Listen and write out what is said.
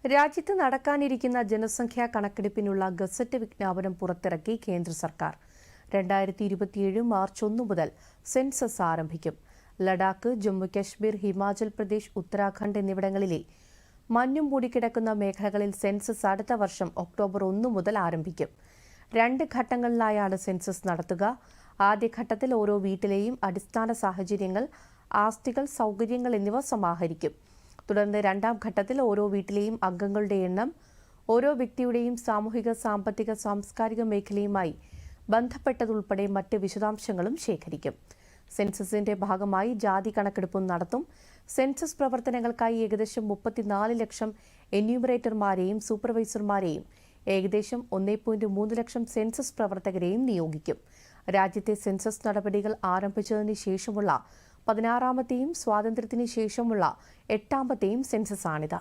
രാജ്യത്ത് നടക്കാനിരിക്കുന്ന ജനസംഖ്യാ കണക്കെടുപ്പിനുള്ള ഗസറ്റ് വിജ്ഞാപനം പുറത്തിറക്കി കേന്ദ്ര സർക്കാർ. 2027 മാർച്ച് 1 മുതൽ സെൻസസ് ആരംഭിക്കും. ലഡാക്ക്, ജമ്മു കശ്മീർ, ഹിമാചൽ പ്രദേശ്, ഉത്തരാഖണ്ഡ് എന്നിവിടങ്ങളിലെ മഞ്ഞും മൂടിക്കിടക്കുന്ന മേഖലകളിൽ സെൻസസ് അടുത്ത വർഷം ഒക്ടോബർ 1 മുതൽ ആരംഭിക്കും. 2 ഘട്ടങ്ങളിലായാണ് സെൻസസ് നടത്തുക. ആദ്യഘട്ടത്തിൽ ഓരോ വീട്ടിലെയും അടിസ്ഥാന സാഹചര്യങ്ങൾ, ആസ്തികൾ, സൗകര്യങ്ങൾ എന്നിവ സമാഹരിക്കും. തുടർന്ന് രണ്ടാം ഘട്ടത്തിൽ ഓരോ വീട്ടിലെയും അംഗങ്ങളുടെ എണ്ണം, ഓരോ വ്യക്തിയുടെയും സാമൂഹിക, സാമ്പത്തിക, സാംസ്കാരിക മേഖലയുമായി ബന്ധപ്പെട്ടതുൾപ്പെടെ മറ്റ് വിശദാംശങ്ങളും ശേഖരിക്കും. സെൻസസിന്റെ ഭാഗമായി ജാതി കണക്കെടുപ്പും നടത്തും. സെൻസസ് പ്രവർത്തനങ്ങൾക്കായി ഏകദേശം 34 ലക്ഷം എന്യൂമറേറ്റർമാരെയും സൂപ്പർവൈസർമാരെയും ഏകദേശം 1.3 ലക്ഷം സെൻസസ് പ്രവർത്തകരെയും നിയോഗിക്കും. രാജ്യത്തെ സെൻസസ് നടപടികൾ ആരംഭിച്ചതിന് ശേഷമുള്ള 16ാമത്തെയും സ്വാതന്ത്ര്യത്തിന് ശേഷമുള്ള 8ാമത്തെയും സെൻസസാണിത്.